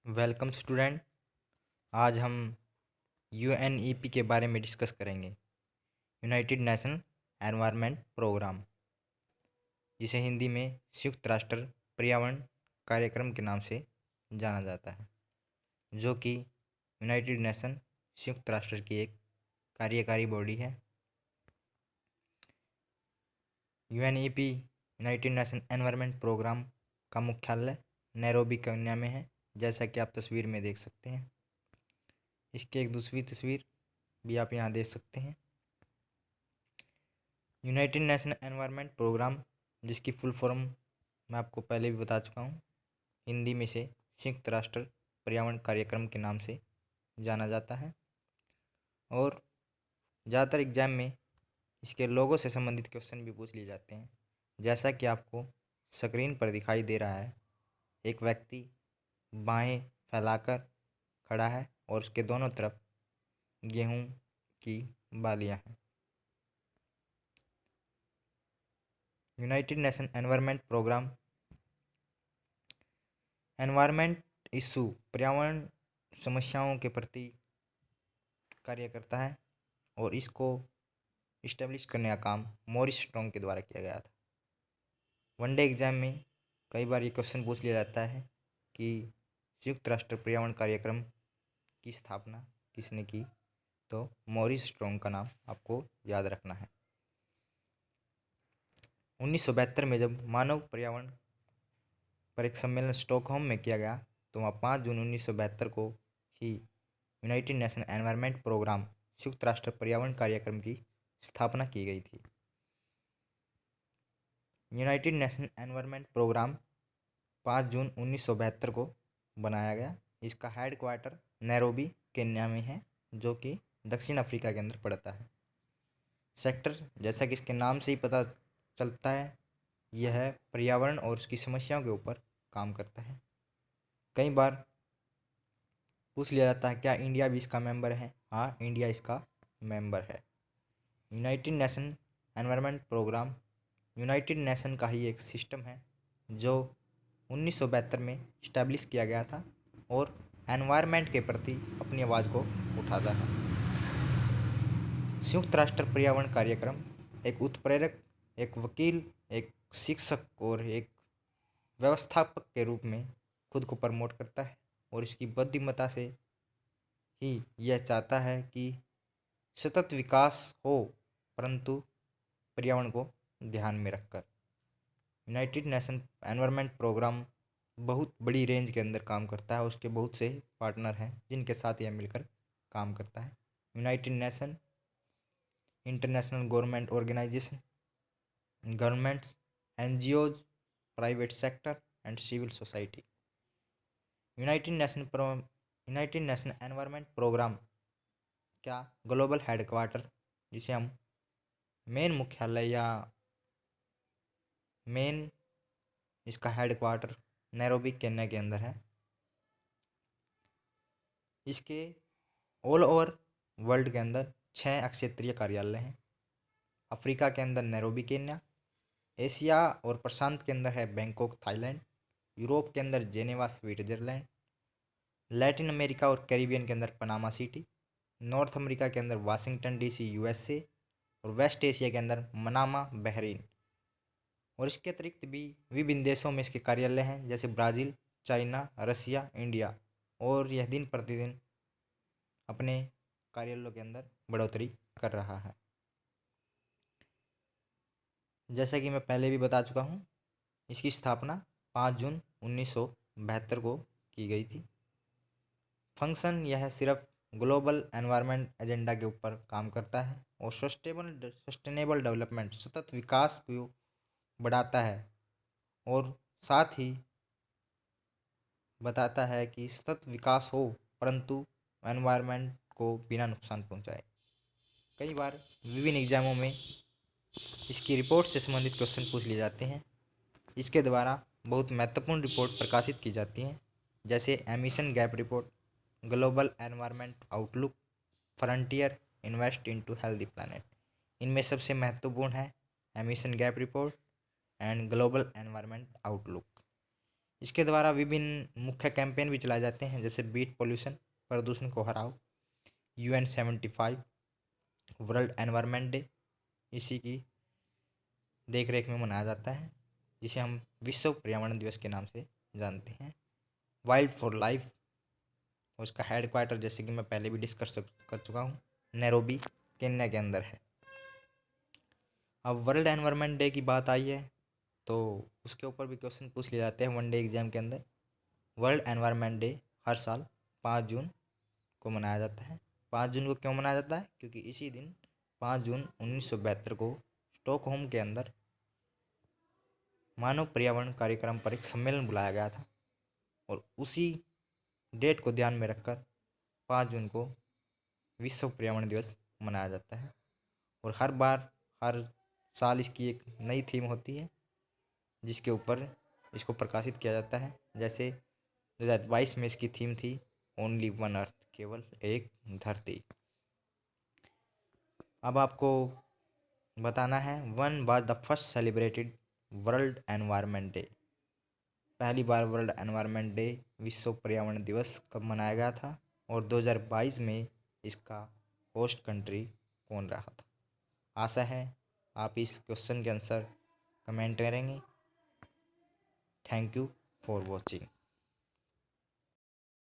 Welcome student. आज हम UNEP के बारे में डिस्कस करेंगे। यूनाइटेड नेशन एनवायरनमेंट प्रोग्राम, जिसे हिंदी में संयुक्त राष्ट्र पर्यावरण कार्यक्रम के नाम से जाना जाता है, जो कि यूनाइटेड नेशन संयुक्त राष्ट्र की एक कार्यकारी बॉडी है। UNEP United Nation Environment Programme का मुख्यालय नैरोबी केन्या में है, जैसा कि आप तस्वीर में देख सकते हैं। इसकी एक दूसरी तस्वीर भी आप यहाँ देख सकते हैं। यूनाइटेड नेशन एनवायरनमेंट प्रोग्राम, जिसकी फुल फॉर्म मैं आपको पहले भी बता चुका हूँ, हिंदी में से संयुक्त राष्ट्र पर्यावरण कार्यक्रम के नाम से जाना जाता है। और ज़्यादातर एग्जाम में इसके लोगों से संबंधित क्वेश्चन भी पूछ लिए जाते हैं। जैसा कि आपको स्क्रीन पर दिखाई दे रहा है, एक व्यक्ति बाहें फैलाकर खड़ा है और उसके दोनों तरफ गेहूं की बालियां हैं। United Nation Environment Programme environment issue, पर्यावरण समस्याओं के प्रति कार्य करता है, और इसको इस्टेब्लिश करने का काम मॉरिस स्ट्रोंग के द्वारा किया गया था। वनडे एग्जाम में कई बार ये क्वेश्चन पूछ लिया जाता है कि संयुक्त राष्ट्र पर्यावरण कार्यक्रम की स्थापना किसने की, तो मॉरिस स्ट्रोंग का नाम आपको याद रखना है। 1972 में जब मानव पर्यावरण पर एक सम्मेलन स्टॉकहोम में किया गया, तो वहाँ 5 जून 1972 को ही यूनाइटेड नेशन एनवायरनमेंट प्रोग्राम, संयुक्त राष्ट्र पर्यावरण कार्यक्रम की स्थापना की गई थी। यूनाइटेड नेशन एनवायरनमेंट प्रोग्राम 5 जून 1972 को बनाया गया। इसका हेड क्वार्टर नैरोबी केन्या में है, जो कि दक्षिण अफ्रीका के अंदर पड़ता है। सेक्टर, जैसा कि इसके नाम से ही पता चलता है, यह पर्यावरण और उसकी समस्याओं के ऊपर काम करता है। कई बार पूछ लिया जाता है क्या इंडिया भी इसका मेंबर है। हाँ, इंडिया इसका मेंबर है। United Nation Environment Programme United Nation का ही एक सिस्टम है, जो 1972 में इस्टेब्लिश किया गया था और एनवायरनमेंट के प्रति अपनी आवाज़ को उठाता है। संयुक्त राष्ट्र पर्यावरण कार्यक्रम एक उत्प्रेरक, एक वकील, एक शिक्षक और एक व्यवस्थापक के रूप में खुद को प्रमोट करता है, और इसकी बुद्धिमत्ता से ही यह चाहता है कि सतत विकास हो, परंतु पर्यावरण को ध्यान में रखकर। यूनाइटेड नेशन एनवायरनमेंट प्रोग्राम बहुत बड़ी रेंज के अंदर काम करता है। उसके बहुत से पार्टनर हैं जिनके साथ यह मिलकर काम करता है। United Nation, international government organisation, governments, NGOs, private sector and civil society. United Nation Environment Programme क्या ग्लोबल हेडक्वार्टर, जिसे हम मेन मुख्यालय या मेन इसका हेडक्वार्टर नैरोबी केन्या के अंदर है। इसके ऑल ओवर वर्ल्ड के अंदर 6 क्षेत्रीय कार्यालय हैं। अफ्रीका के अंदर नैरोबी केन्या, एशिया और प्रशांत के अंदर है बैंकॉक थाईलैंड, यूरोप के अंदर जेनेवा स्विट्जरलैंड, लैटिन अमेरिका और कैरिबियन के अंदर पनामा सिटी, नॉर्थ अमेरिका के अंदर वाशिंगटन डीसी यूएसए, और वेस्ट एशिया के अंदर मनामा बहरीन। और इसके अतिरिक्त भी विभिन्न देशों में इसके कार्यालय हैं, जैसे ब्राज़ील, चाइना, रसिया, इंडिया, और यह दिन प्रतिदिन अपने कार्यालयों के अंदर बढ़ोतरी कर रहा है। जैसा कि मैं पहले भी बता चुका हूँ, इसकी स्थापना 5 जून 1972 को की गई थी। फंक्शन, यह सिर्फ ग्लोबल एनवायरनमेंट एजेंडा के ऊपर काम करता है और सस्टेनेबल डेवलपमेंट, सतत विकास को बढ़ाता है, और साथ ही बताता है कि सतत विकास हो, परंतु एनवायरनमेंट को बिना नुकसान पहुंचाए। कई बार विभिन्न एग्जामों में इसकी रिपोर्ट से संबंधित क्वेश्चन पूछ लिए जाते हैं। इसके द्वारा बहुत महत्वपूर्ण रिपोर्ट प्रकाशित की जाती हैं, जैसे emission gap report, global environment outlook, frontier, invest into healthy planet. इनमें सबसे महत्वपूर्ण है emission gap report and global environment outlook. इसके द्वारा विभिन्न मुख्य कैंपेन भी चलाए जाते हैं, जैसे बीट पोल्यूशन, प्रदूषण को हराओ, UN75 वर्ल्ड एनवायरनमेंट डे इसी की देख रेख में मनाया जाता है, जिसे हम विश्व पर्यावरण दिवस के नाम से जानते हैं। वाइल्ड फॉर लाइफ, और उसका हेड क्वार्टर जैसे कि मैं पहले भी डिस्कस कर चुका हूँ, नैरोबी केन्या के अंदर है। अब वर्ल्ड एनवायरनमेंट डे की बात आई है तो उसके ऊपर भी क्वेश्चन पूछ लिए जाते हैं 1 डे एग्जाम के अंदर। वर्ल्ड एनवायरनमेंट डे हर साल 5 जून को मनाया जाता है। 5 जून को क्यों मनाया जाता है? क्योंकि इसी दिन 5 जून 1972 को स्टॉकहोम के अंदर मानव पर्यावरण कार्यक्रम पर एक सम्मेलन बुलाया गया था, और उसी डेट को ध्यान में रखकर 5 जून को विश्व पर्यावरण दिवस मनाया जाता है। और हर साल इसकी एक नई थीम होती है जिसके ऊपर इसको प्रकाशित किया जाता है। जैसे 2022 में इसकी थीम थी ओनली वन अर्थ, केवल एक धरती। अब आपको बताना है one was the first celebrated world environment day. पहली बार वर्ल्ड एनवायरनमेंट डे विश्व पर्यावरण दिवस कब मनाया गया था, और 2022 में इसका होस्ट कंट्री कौन रहा था। आशा है आप इस क्वेश्चन के आंसर कमेंट करेंगे। Thank you for watching.